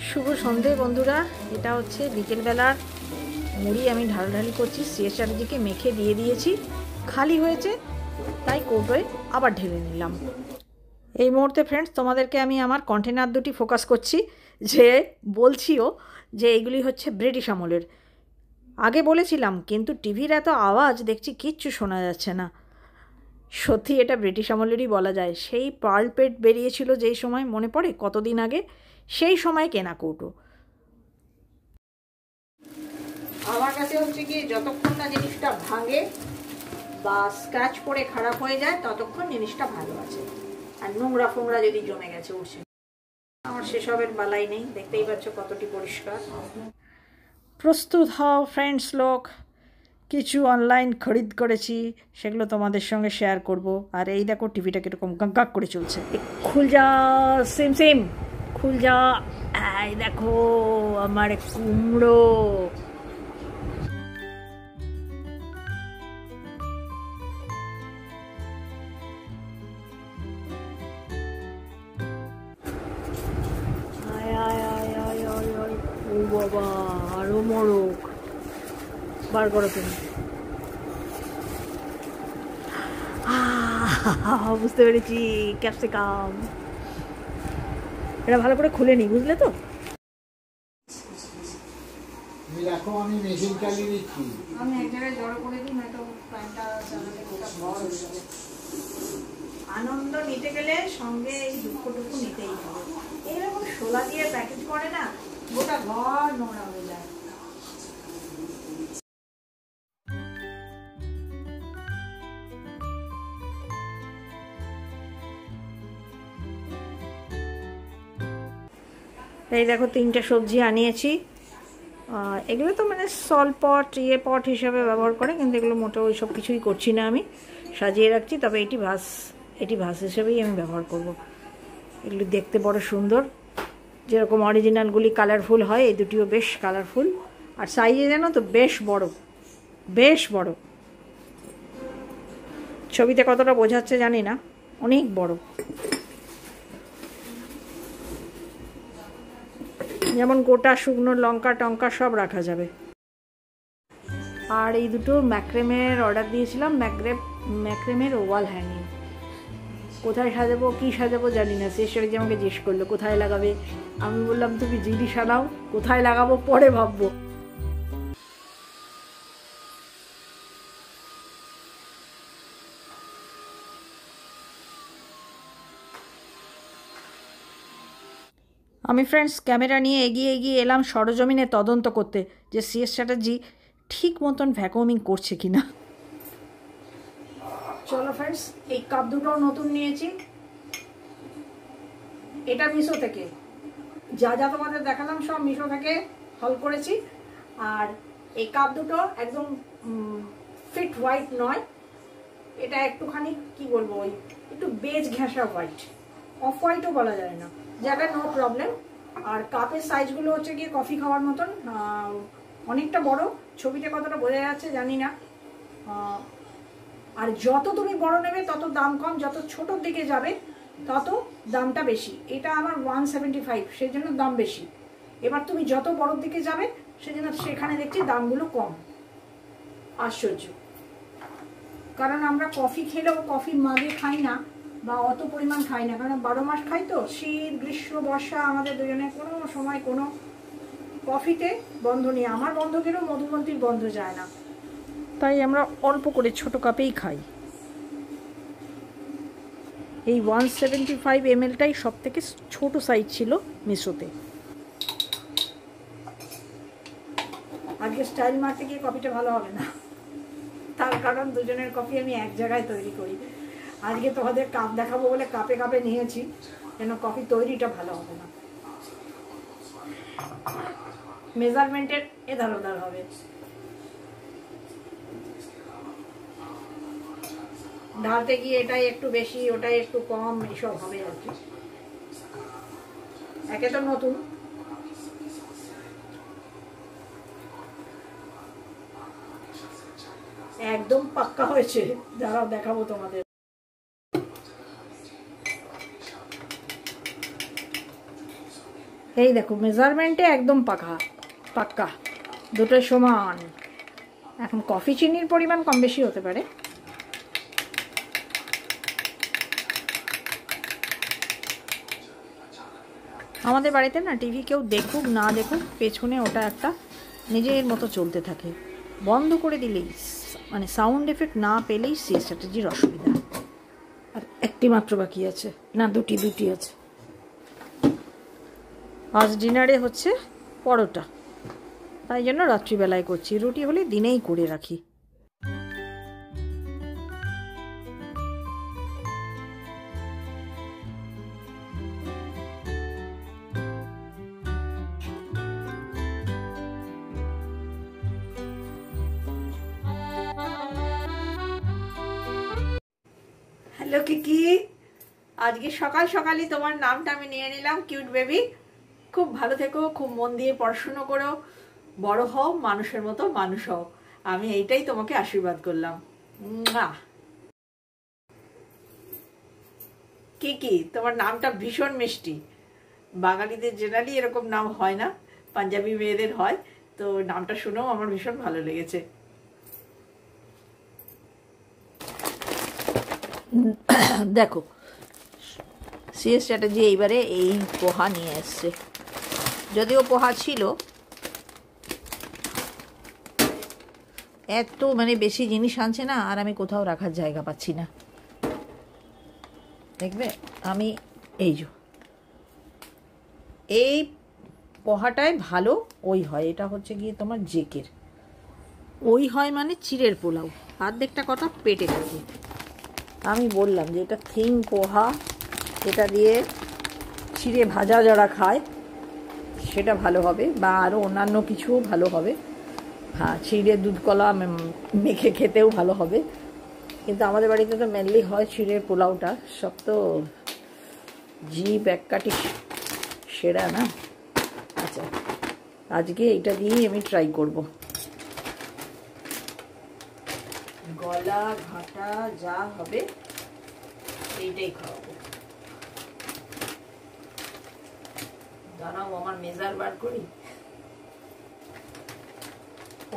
শুভ সন্ধে বন্ধুরা। এটা হচ্ছে বিকেলবেলার মুড়ি আমি ঢালাঢালি করছি। সিএস চ্যাটার্জিকে মেখে দিয়ে দিয়েছি, খালি হয়েছে তাই কৌটোয় আবার ঢেলে নিলাম। এই মুহূর্তে ফ্রেন্ডস তোমাদেরকে আমি আমার কন্টেনার দুটি ফোকাস করছি, যে বলছিও যে এইগুলি হচ্ছে ব্রিটিশ আমলের। আগে বলেছিলাম, কিন্তু টিভির এত আওয়াজ দেখছি কিচ্ছু শোনা যাচ্ছে না। সত্যি এটা ব্রিটিশ আমলেরই বলা যায়। সেই পার্ল প্লেট বেরিয়েছিল যেই সময়, মনে পড়ে কতদিন আগে, সেই সময় কেনা কৌটো। আমার কাছে হচ্ছে কি, যতক্ষণ না জিনিসটা ভাঙে বা স্ক্র্যাচ পড়ে খারাপ হয়ে যায় ততক্ষণ জিনিসটা ভালো আছে। আর নোংরা ফোংরা যদি জমে গেছে উঠছে, আমার সেসবের বালাই নেই। দেখতেই পাচ্ছ কতটি পরিষ্কার। প্রস্তুত হও ফ্রেন্ডস লোক, কিছু অনলাইন খরিদ করেছি, সেগুলো তোমাদের সঙ্গে শেয়ার করব। আর এই দেখো টিভিটা কীরকম গাক করে চলছে। খুল যা সিম সিম, খুল যা। এই দেখো আমার কুমড়ো। ও বাবা, আরো মোরগ বার করো তুমি। বুঝতে পেরেছি, ক্যাপসিকাম। এটা ভালো করে খুলে নি, বুঝলে তো? আমি এক জায়গায় জড়ো করে দিই, নয়তো প্যান্টটা চালালে গোটা ঘর হয়ে যাবে। আনন্দ নিতে গেলে সঙ্গে এই দুঃখটুকু নিতেই হবে। এইরকম শোলা দিয়ে প্যাকেজ করে না, গোটা ঘর নোংরা হয়ে যায়। এই দেখো 3টে সবজি আনিয়েছি। এগুলো তো মানে সল পট পট হিসাবে ব্যবহার করে, কিন্তু এগুলো মোটেও ওই সব কিছুই করছি না, আমি সাজিয়ে রাখছি। তবে এটি ভাস হিসেবেই আমি ব্যবহার করব। এগুলো দেখতে বড় সুন্দর, যেরকম অরিজিনালগুলি কালারফুল হয়, এই দুটিও বেশ কালারফুল। আর সাইজে জানো তো বেশ বড়, বেশ বড়। ছবিতে কতটা বোঝাচ্ছে জানি না, অনেক বড়। যেমন গোটা শুকনো লঙ্কা টঙ্কা সব রাখা যাবে। আর এই দুটো ম্যাক্রেমের অর্ডার দিয়েছিলাম, ম্যাক্রেমের ওয়াল হ্যাঙ্গিং। কোথায় সাজাবো, কী সাজাবো জানি না। শেষে যে আমাকে জিজ্ঞেস করলো কোথায় লাগাবে। আমি বললাম তুমি জিনিস আনাও, কোথায় লাগাবো পরে ভাববো। আমি ফ্রেন্ডস ক্যামেরা নিয়ে এগিয়ে এলাম সরজমিনে তদন্ত করতে, যে সিএস চ্যাটার্জি ঠিক মতন ভ্যাকুমিং করছে কিনা। চলো ফ্রেন্ডস, এই কাপ দুটোও নতুন নিয়েছি, এটা মিশো থেকে। যা যা তোমাদের দেখালাম সব মিশো থেকে হল করেছি। আর এই কাপ দুটো একদম ফিট হোয়াইট নয়, এটা একটুখানি কি বলবো, ওই একটু বেজ ঘেঁষা হোয়াইট, অফ হোয়াইটও বলা যায় না, যাবে নো প্রবলেম। আর কাপের সাইজগুলো হচ্ছে গিয়ে কফি খাওয়ার মতন, অনেকটা বড়। ছবিতে কতটা বোঝা যাচ্ছে জানি না। আর যত তুমি বড় নেবে তত দাম কম, যত ছোটোর দিকে যাবে তত দামটা বেশি। এটা আমার 175, সেই জন্য দাম বেশি। এবার তুমি যত বড়োর দিকে যাবে সেজন্য সেখানে দেখছি দামগুলো কম। আশ্চর্য, কারণ আমরা কফি খেলেও কফি মাগে খাই না, বা অত পরিমাণ খাই না, কারণ 12 মাস খাই তো। শীত গ্রীষ্ম বর্ষা আমাদের দুজনে কোনো সময় কোনো কফিতে বন্ধ নেই। আমার বন্ধ গেলেও মধুমন্ত্রীর বন্ধ যায় না, তাই আমরা অল্প করে ছোট কাপেই খাই। এই 175 mlটাই সব থেকে ছোট সাইজ ছিল মিশোতে। আজকে স্টাইল মারতে গিয়ে কফিটা ভালো হবে না, তার কারণ দুজনের কফি আমি এক জায়গায় তৈরি করি। আজকে তোমাদের কাপ দেখাবো বলে কাপে কাপে নিয়েছি, যেন কফি তৈরিটা ভালো হবে না, মেজারমেন্টের এধার ওধার হবে। ঢালতে গিয়ে এটাই একটু বেশি ওটাই একটু কম, এসব হবে আর কি। একে তো নতুন, একদম পাক্কা হয়েছে। দাঁড়াও দেখাবো তোমাদের। এই দেখো মেজারমেন্টে একদম পাক্কা, দুটো সমান। এখন কফি চিনির পরিমাণ কম বেশি হতে পারে। আমাদের বাড়িতে না টিভি কেউ দেখুক না দেখুক, পেছনে ওটা একটা নিজের মতো চলতে থাকে। বন্ধ করে দিলেই, মানে সাউন্ড এফেক্ট না পেলেই সেই স্ট্র্যাটেজির অসুবিধা। আর একটি মাত্র বাকি আছে, না দুটি আছে। আজ ডিনারে হচ্ছে পরোটা, তাই জন্য রাত্রিবেলায় করছি। রুটি হলে দিনেই করে রাখি। হ্যালো কিকি, আজকে সকাল সকালই তোমার নামটা আমি নিয়ে নিলাম, কিউট বেবি। খুব ভালো থেকো, খুব মন দিয়ে পড়াশুনো করো, বড় হও, মানুষের মতো মানুষ হও। আমি এইটাই তোমাকে আশীর্বাদ করলাম। কিকি, তোমার নামটা ভীষণ মিষ্টি। বাঙালিদের জেনারেলি এরকম নাম হয় না, পাঞ্জাবি মেয়েদের হয়। তো নামটা শুনেও আমার ভীষণ ভালো লেগেছে। দেখো সিএস চ্যাটার্জি এইবারে এই পোহা নিয়ে এসছে। যদিও পোহা ছিল, এত মানে বেশি জিনিস আনছে না, আর আমি কোথাও রাখার জায়গা পাচ্ছি না। দেখবে আমি এই পোহাটাই ভালো ওই হয়। এটা হচ্ছে গিয়ে তোমার জেকের ওই হয়, মানে চিড়ের পোলাও। অর্ধেকটা কথা পেটে থাকে। আমি বললাম যে এটা থিং পোহা, এটা দিয়ে চিড়ে ভাজা যারা খায় সেটা ভালো হবে, বা আরও অন্যান্য কিছুও ভালো হবে। হ্যাঁ, চিড়ে দুধ কলা মেখে খেতেও ভালো হবে। কিন্তু আমাদের বাড়িতে তো মেনলি হয় চিড়ের পোলাওটা। সব তো জিভ এক কাটি সেরা না। আচ্ছা, আজকে এইটা দিয়েই আমি ট্রাই করব। গলা ঘাটা যা হবে এইটাই খাওয়াবো। দাঁড়াও আমার মেজার বার করি।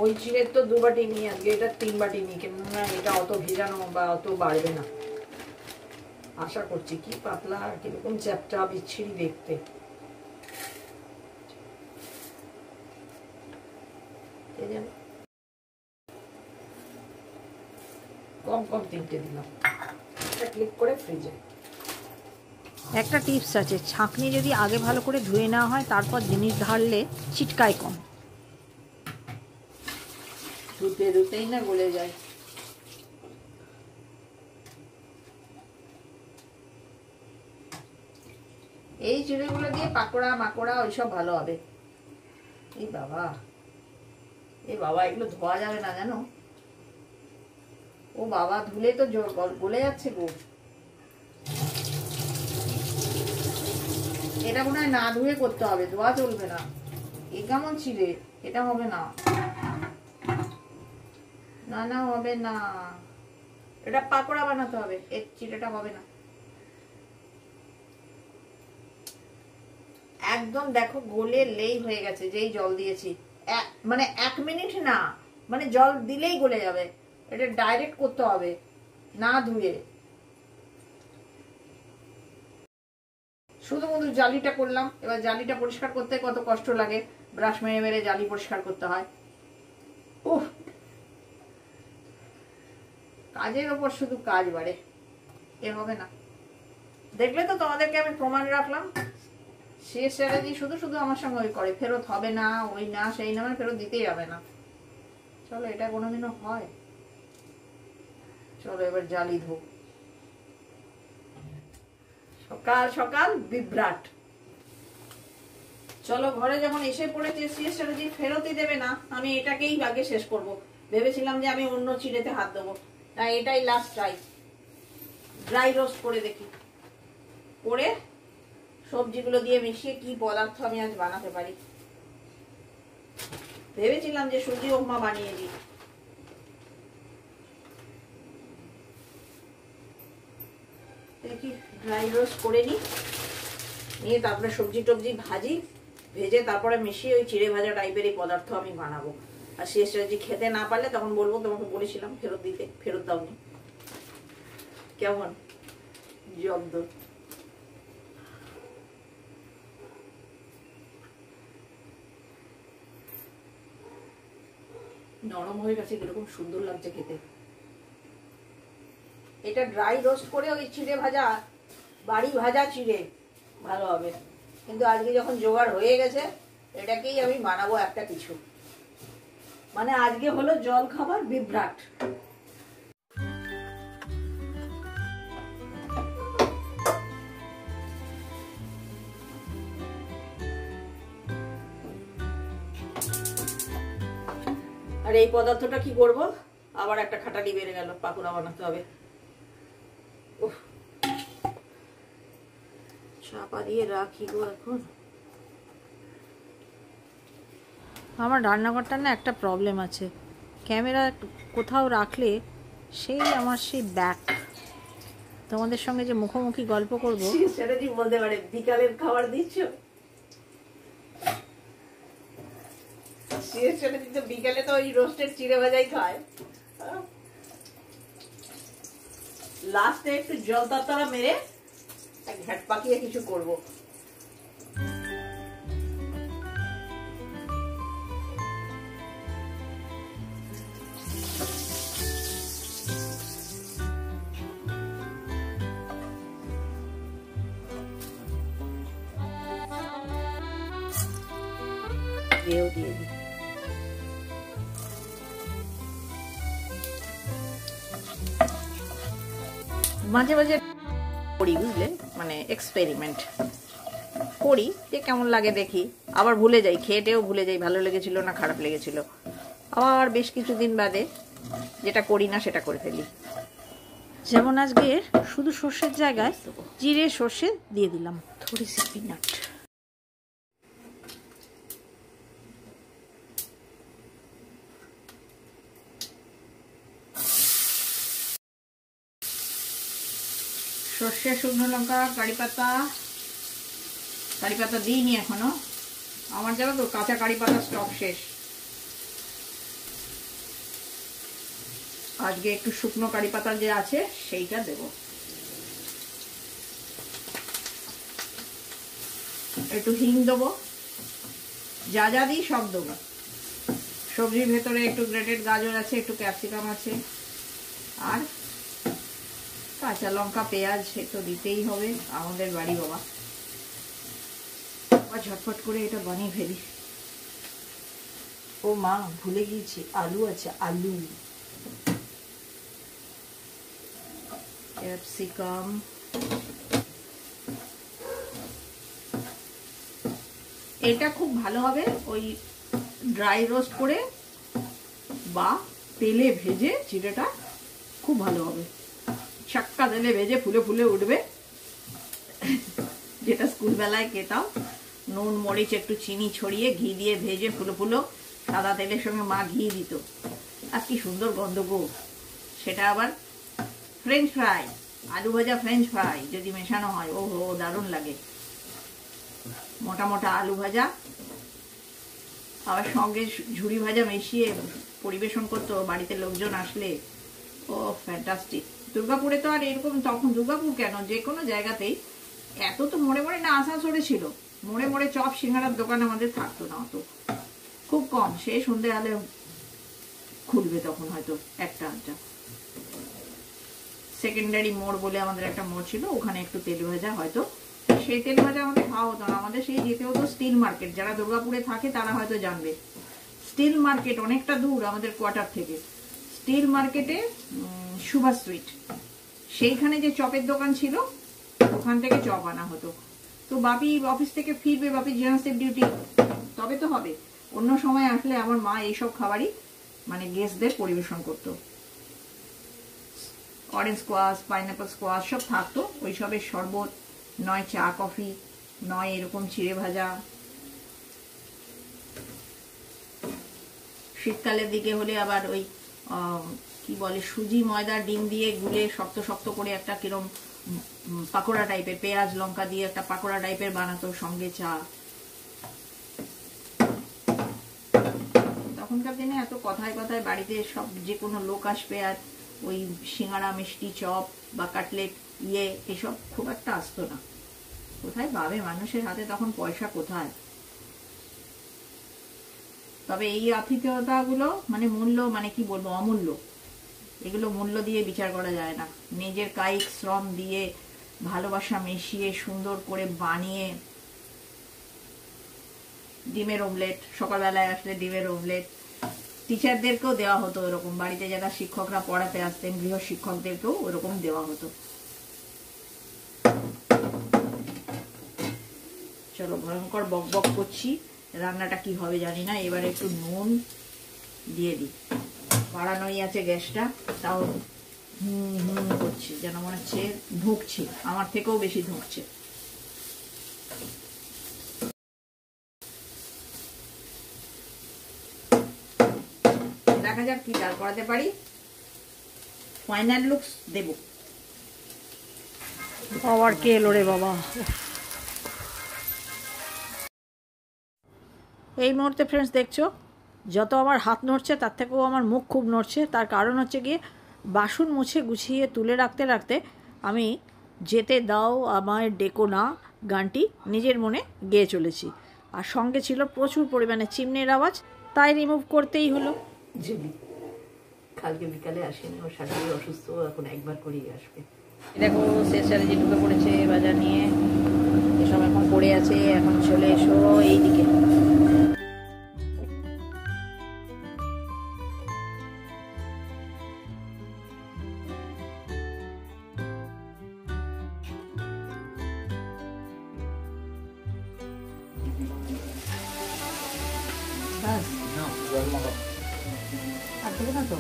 ওই চিড়ের তো 2 বাটি নিই, আজকে এটা 3 বাটি নিই। কেননা এটা অত ভেজানো বা অত বাড়বে না আশা করছি। কি পাতলা আর কিরকম চ্যাপটা বিচ্ছিরি দেখতে। কম 3টে দিলাম। এটা ক্লিক করে ফ্রিজে। একটা টিপস আছে, ছাঁকনি যদি আগে ভালো করে ধুয়ে নেওয়া হয় তারপর জিনিস ঢাললে ছিটকায় কম। ধুতেই না গলে যায়। এই চিড়েগুলো দিয়ে পাকোড়া মাকোড়া ওইসব ভালো হবে। এই বাবা এগুলো ধোয়া যাবে না জানো। ও বাবা, ধুলে তো গলে যাচ্ছে গো। এটা মনে হয় না ধুয়ে করতে হবে, ধোয়া চলবে না। এ কেমন চিড়ে, এটা হবে না, না হবে না। এটা পাকোড়া বানাতে হবে, এর চিড়েটা হবে না। একদম দেখো গলে লেই হয়ে গেছে যেই জল দিয়েছি। মানে 1 মিনিট না, মানে জল দিলেই গলে যাবে। এটা ডাইরেক্ট করতে হবে, না ধুয়ে। শুধু জালিটা করলাম। এবার জালিটা পরিষ্কার করতে কত কষ্ট লাগে, ব্রাশ মেরে মেরে জালি পরিষ্কার করতে হয়। উফ, কাজের ওপর শুধু কাজ বাড়ে। এ হবে না। দেখলে তো, তোমাদেরকে আমি প্রমাণ রাখলাম। সে স্ট্র্যাটেজি শুধু আমার সঙ্গে ওই করে, ফেরত হবে না, ওই না সেই না, মানে ফেরত দিতেই যাবে না। চলো, এটা কোনোদিনও হয়? চলো এবার জালি ধো। সকাল সকাল বিভ্রাট। চলো ঘরে যখন এসে পড়েছে, সিএস স্ট্র্যাটেজি ফেরতই দেবে না। আমি এটাকেই আগে শেষ করব। ভেবেছিলাম যে আমি অন্য চিড়েতে হাত দেবো, না এটাই লাস্ট ট্রাই। ড্রাই রোস্ট করে দেখি, করে সবজিগুলো দিয়ে মিশিয়ে কি পদার্থ আমি আজ বানাতে পারি। ভেবেছিলাম যে সুজি উপমা বানিয়ে দিই। দেখি ড্রাই রোস্ট করে নিই, নিয়ে তারপরে সবজি টবজি ভাজি, ভেজে তারপরে মিশিয়ে ওই চিড়ে ভাজা টাইপের এই পদার্থ আমি বানাবো। আর শেষ যদি খেতে না পারলে তখন বলবো তোমাকে বলেছিলাম ফেরত দিতে, ফেরত দাওনি। কেমন জব্দ। নরম হয়ে গেছে, কিরকম সুন্দর লাগছে খেতে। এটা ড্রাই রোস্ট করে ওই চিড়ে ভাজা, বাড়ি ভাজা চিড়ে ভালো হবে, কিন্তু আজকে যখন জোগাড় হয়ে গেছে এটাকেই আমি বানাবো একটা কিছু। মানে আজকে হলো জল খাবার বিভ্রাট। আর এই পদার্থটা কি করব, আবার একটা খাটালি বেড়ে গেল, পাকোড়া বানাতে হবে। চাপা দিয়ে রাখি গো এখন। আমার রান্নাঘরটা না একটা প্রবলেম আছে, ক্যামেরা কোথাও রাখলে সেই আমার সেই ব্যাক, তোমাদের সঙ্গে যে মুখোমুখি গল্প করবো সেটা ঠিক বলতে পারে। বিকালের খাবার দিচ্ছ, বিকালে তো ওই রোস্টেড চিড়ে ভাজাই খায়। লাস্টে একটু জল তরতরা মেরে ঘাট পাকিয়ে কিছু করবো। দিয়ে দিই, মাঝে মাঝে করি বুঝলে, মানে এক্সপেরিমেন্ট করি যে কেমন লাগে দেখি, আবার ভুলে যাই, খেয়েটেও ভুলে যাই ভালো লেগেছিল না খারাপ লেগেছিল, আবার বেশ কিছুদিন বাদে যেটা করি না সেটা করে ফেলি। যেমন আজকে শুধু সর্ষের জায়গায় জিরে সর্ষে দিয়ে দিলাম, থোড়ি সি পিনাট। সর্ষে, শুকনো লঙ্কা, কারি পাতা দিইনি এখনো, আমার জানো তো কাঁচা কারি পাতা স্টক শেষ। আজকে একটু শুকনো কারি পাতা যে আছে সেইটা দেব। একটু হিং দেবো, যা যা দিই সব দেবো। সবজির ভেতরে একটু গ্রেটেড গাজর আছে, একটু ক্যাপসিকাম আছে, আর কাঁচা লঙ্কা, পেঁয়াজ তো দিতেই হবে, আমাদের বাড়ি বাবা। ঝটপট করে এটা বানিয়ে ফেলি। ও মা, ভুলে গিয়েছি আলু আছে, আলু, ক্যাপসিকাম, এটা খুব ভালো হবে ওই ড্রাই রোস্ট করে বা তেলে ভেজে চিড়েটা খুব ভালো হবে। ছাক্কা তেলে ভেজে ফুলে ফুলে উঠবে, যেটা স্কুল বেলায় খেতাম। নুন মরিচ একটু চিনি ছড়িয়ে ঘি দিয়ে ভেজে ফুলো ফুলো সাদা তেলের সঙ্গে মা ঘি দিত, আর কি সুন্দর গন্ধ গো। সেটা আবার ফ্রেঞ্চ ফ্রাই, আলু ভাজা ফ্রেঞ্চ ফ্রাই যদি মেশানো হয়, ও হো দারুণ লাগে। মোটা মোটা আলু ভাজা আবার সঙ্গে ঝুরি ভাজা মিশিয়ে পরিবেশন করতো বাড়িতে লোকজন আসলে, ও ফ্যান্টাস্টিক। দুর্গাপুরে তো আর এরকম, তখন দুর্গাপুর কেন যে কোনো জায়গাতেই এত তো মোড়ে মোড়ে না, আসানসোলে ছিল মোড়ে মোড়ে চপ সিঙ্গারার দোকান আমাদের থাকতো না, অত খুব কম। সে সন্ধ্যে আলে খুলবে তখন হয়তো একটা আধটা। সেকেন্ডারি মোড় বলে আমাদের একটা মোড় ছিল, ওখানে একটু তেল ভাজা হয়তো, সেই তেল ভাজা আমাদের খাওয়া হতো না। আমাদের সেই যেতে হতো স্টিল মার্কেট, যারা দুর্গাপুরে থাকে তারা হয়তো জানবে। স্টিল মার্কেট অনেকটা দূর আমাদের কোয়ার্টার থেকে। স্টিল মার্কেটে সুভাষ সুইট, সেইখানে যে চপের দোকান ছিল ওখান থেকে চপ আনা হতো। তো বাপি অফিস থেকে ফিরবে, বাপি জেনারেল ডিউটি, তবে তো হবে। অন্য সময় আসলে আমার মা এইসব খাবারই মানে গেস্টদের পরিবেশন করতো। অরেঞ্জ স্কোয়াশ, পাইনাপল স্কোয়াশ সব থাকতো, ওইসবের শরবত, নয় চা কফি, নয় এরকম চিড়ে ভাজা। শীতকালের দিকে হলে আবার ওই কি বলে সুজি ময়দা ডিম দিয়ে গুলে শক্ত শক্ত করে একটা কিরম পাকোড়া টাইপের, পেঁয়াজ লঙ্কা দিয়ে একটা পাকোড়া টাইপের বানাতো, সঙ্গে চা। তখনকার দিনে এত কথায় কথায় বাড়িতে সব যে কোনো লোক আসবে আর ওই সিঙ্গাড়া মিষ্টি চপ বা কাটলেট এসব খুব একটা আসতো না। কোথায় পাবে মানুষের হাতে তখন পয়সা কোথায়। তবে এই আতিথেয়তাগুলো মানে মূল্য, মানে কি বলবো, অমূল্য। এগুলো মূল্য দিয়ে বিচার করা যায় না। নিজের কায়িক শ্রম দিয়ে ভালোবাসা মিশিয়ে সুন্দর করে বানিয়ে ডিমের অমলেট, সকালবেলায় আসলে ডিমের অমলেট, টিচারদেরকেও দেওয়া হতো এরকম, বাড়িতে যারা শিক্ষকরা পড়াতে আসতেন গৃহ শিক্ষকদেরকেও ওরকম দেওয়া হতো। চলো, ভয়ঙ্কর বক বক করছি, রান্নাটা কি হবে জানি না। এবার একটু নুন দিয়ে দিই। বাড়ানোই আছে গ্যাসটা, তাও করছি, যেন মনে হচ্ছে ধুঁকছে, আমার থেকেও বেশি ধুঁকছে। দেখা যাক কি ডাল করাতে পারি। ফাইনাল লুকস দেব। আবার কে এলো রে বাবা। এই মুহূর্তে ফ্রেন্ডস দেখছো, যত আমার হাত নড়ছে তার থেকেও আমার মুখ খুব নড়ছে। তার কারণ হচ্ছে গিয়ে বাসন মুছে গুছিয়ে তুলে রাখতে রাখতে আমি যেতে দাও আমায় ডেকো না গানটি নিজের মনে গেয়ে চলেছি। আর সঙ্গে ছিল প্রচুর পরিমাণে চিমনির আওয়াজ, তাই রিমুভ করতেই হলো। জেলি কালকে বিকালে আসেনি, ওর শাশুড়ি অসুস্থ, এখন একবার করেই আসবে। দেখো শেষ স্যারেজি ঢুকে পড়েছে বাজার নিয়ে, এসব এখন পড়ে আছে। এখন চলে এসো এইদিকে। আর দেবো না তো।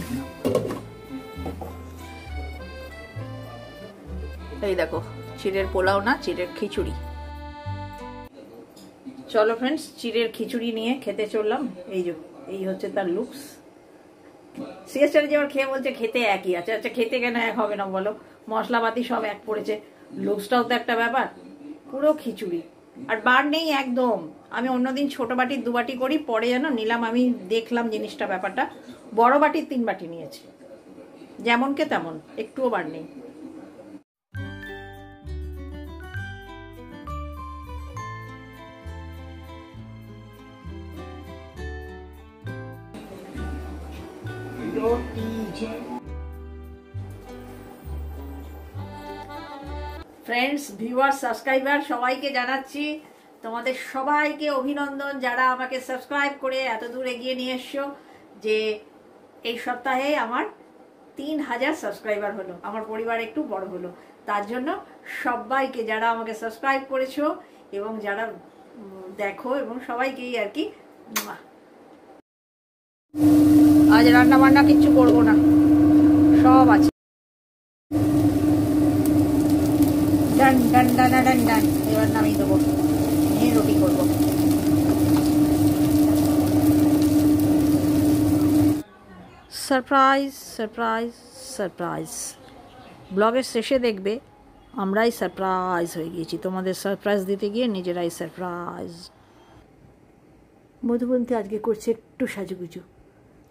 এই দেখো চিড়ের পোলাও না, চিড়ের খিচুড়ি। চলো ফ্রেন্ডস, চিড়ের খিচুড়ি নিয়ে খেতে চললাম। এই হচ্ছে তার লুকস। সিএসটারে যে আবার খেয়ে বলছে খেতে একই আছে। আচ্ছা খেতে কেন এক হবে না বলো, মশলাপাতি সব এক পড়েছে, লুকসটাও তো একটা ব্যাপার। পুরো খিচুড়ি, আর বার নেই একদম। আমি অন্যদিন ছোট বাটির 2 বাটি করি, পরে যেন নিলাম, আমি দেখলাম জিনিসটা, ব্যাপারটা বড় বাটির 3 বাটি নিয়েছে, যেমনকে তেমন, একটুও বার নেই। ফ্রেন্ডস, ভিউয়ার, সাবস্ক্রাইবার সবাইকে জানাচ্ছি, তোমাদের সবাইকে অভিনন্দন যারা আমাকে সাবস্ক্রাইব করে এত দূর এগিয়ে নিয়ে এসছো। যে এই সপ্তাহে আমার 3000 সাবস্ক্রাইবার হলো, আমার পরিবার একটু বড় হলো। তার জন্য সবাইকে যারা আমাকে সাবস্ক্রাইব করেছো এবং যারা দেখো, এবং সবাইকেই আর কি। আজ রান্না বান্না কিচ্ছু করবো না, সব আছে। ডান ডান ডান ডান ডান, এবার নামিয়ে দেবো, নিয়ে রুটি করবো। Surprise surprise surprise. ব্লগের শেষে দেখবে আমরাই সারপ্রাইজ হয়ে গিয়েছি, তোমাদের সারপ্রাইজ দিতে গিয়ে নিজেরাই সারপ্রাইজ। মধুবন্তী আজকে করছে একটু সাজুগুজু,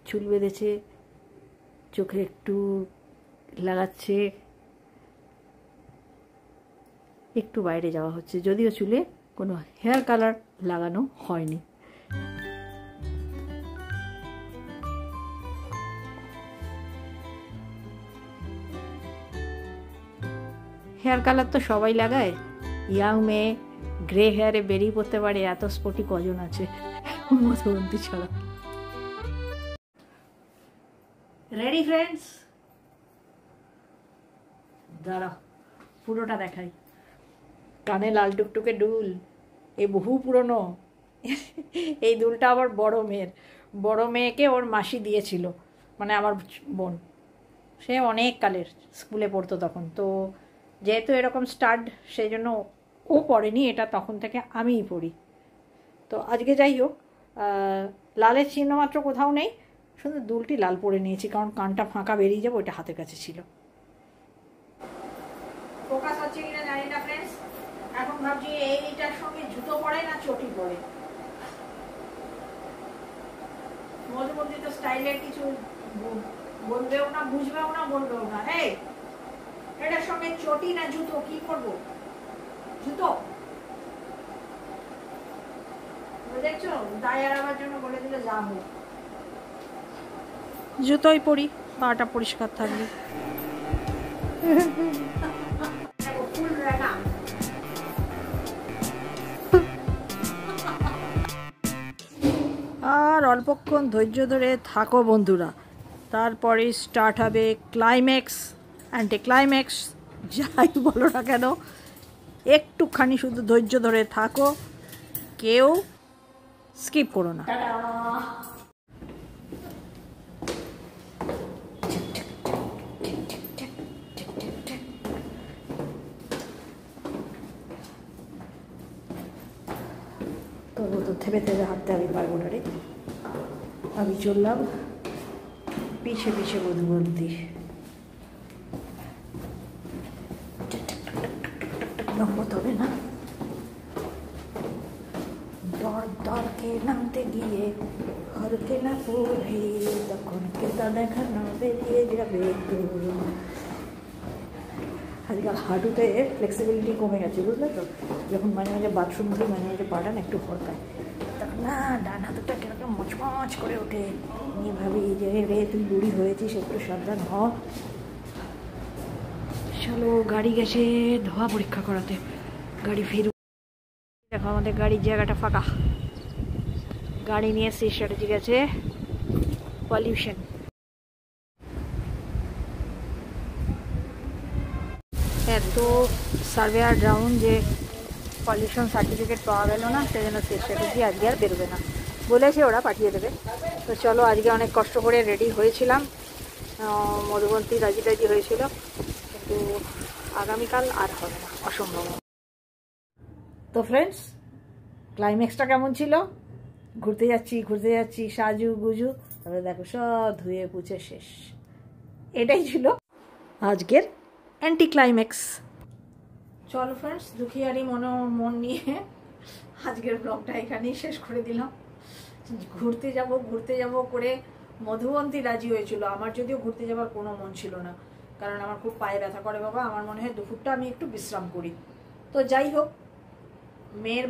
চুল বেঁধেছে, চোখে একটু লাগাচ্ছে, একটু বাইরে যাওয়া হচ্ছে, যদিও চুলে কোনো হেয়ার কালার লাগানো হয়নি। হেয়ার কালার তো সবাই লাগায়, ইয়াং মেয়ে গ্রে হেয়ারে বেরিয়ে পড়তে পারে এত স্পটি কজন আছে মধুবন্তী ছাড়া। রেডি ফ্রেন্ডস, দাঁড়া পুরোটা দেখাই। কানে লাল টুকটুকে দুল, এ বহু পুরনো। এই দুলটা আবার বড় মেয়েকে ওর মাসি দিয়েছিল, মানে আমার বোন, সে অনেক কালের, স্কুলে পড়তো তখন। তো যেহেতু এরকম স্টাড, সেই জন্য ও পড়েনি এটা, তখন থেকে আমিই পড়ি। তো আজকে যাই হোক, লালের চিহ্ন মাত্র কোথাও নেই, শুধু দুলটি লাল পরে নিয়েছি, কারণ কানটা ফাঁকা বেরিয়ে যাবে, ওইটা হাতের কাছে ছিল। ফোকাস হচ্ছে কিনা জানি না ফ্রেন্ডস, এখন ভাবছি এইটার সঙ্গে জুতো পরে না চটি পরে। মধুমন্দিত স্টাইলের কিছু বলবেও না, বুঝবেও না, বলবেও না। এই এটার সঙ্গে চটি না জুতো, কি করবো? জুতো দেখছো, দায় এড়াবার জন্য বলে দিলে যা হোক, জুতোই পরি, পাটা পরিষ্কার থাকবে। ফুল রাঙা। আর অল্পক্ষণ ধৈর্য ধরে থাকো বন্ধুরা, তারপরে স্টার্ট হবে ক্লাইম্যাক্স, অ্যান্টি ক্লাইম্যাক্স, যাই বলো না কেন, একটুখানি শুধু ধৈর্য ধরে থাকো, কেউ স্কিপ করো না। তবু তো থেমে থেমে হাঁটতে আমি পারবো না রে। আমি চললাম পিছে পিছে মধুমন্তী। নম্বর হবে না, দর দরকে নামতে গিয়ে হরকে না পড়ে, তখন কেতা দেখানো বেরিয়ে যাবে। আজকাল হাঁটুতে ফ্লেক্সিবিলিটি কমে গেছে, বুঝলে তো। যখন মাঝে মাঝে বাথরুম ধুই, মাঝে মাঝে পাটা না একটু হরকায়, তখন না ডান হাতটা কিরকম মচমচ করে ওঠে। নিয়ে ভাবি যে রে তুই বুড়ি হয়েছিস, একটু সাবধান হ। চলো, গাড়ি গেছে ধোয়া পরীক্ষা করাতে, গাড়ি ফিরু। দেখো আমাদের গাড়ির জায়গাটা ফাঁকা, গাড়ি নিয়ে সেই স্ট্র্যাটেজি গেছে পলিউশন। এত সার্ভেয়ার ডাউন যে পলিউশন সার্টিফিকেট পাওয়া গেল না, সেই জন্য সেই স্ট্র্যাটেজি আজকে আর বেরোবে না বলেছে, ওরা পাঠিয়ে দেবে। তো চলো, আজকে অনেক কষ্ট করে রেডি হয়েছিলাম, মধুবন্তী রাজি রাজি হয়েছিল, কিন্তু আগামীকাল আর হবে না, অসম্ভব। তো ফ্রেন্ডস, ক্লাইম্যাক্সটা কেমন ছিল? ঘুরতে যাচ্ছি সাজু গুজু, তারপরে দেখো সব ধুয়ে পুছে শেষ। এটাই ছিল আজকের অ্যান্টি ক্লাইম্যাক্স। চলো ফ্রেন্ডস, দুঃখিয়ারি মন নিয়ে আজকের ব্লগটা এখানেই শেষ করে দিলাম। ঘুরতে যাব করে মধুবন্তী রাজি হয়েছিল, আমার যদিও ঘুরতে যাওয়ার কোনো মন ছিল না, কারণ আমার খুব পায়ে ব্যথা করে বাবা। আমার মনে হয় দুপুরটা আমি একটু বিশ্রাম করি। তো যাই হোক, মেয়ের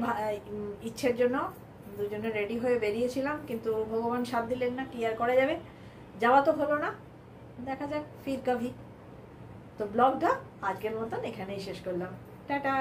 ইচ্ছের জন্য দুজনে রেডি হয়ে বেরিয়েছিলাম, কিন্তু ভগবান সাথ দিলেন না, কি আর করা যাবে, যাওয়া তো হলো না, দেখা যাক ফির কভি। তো ব্লগটা আজকের মতন এখানেই শেষ করলাম, টাটা।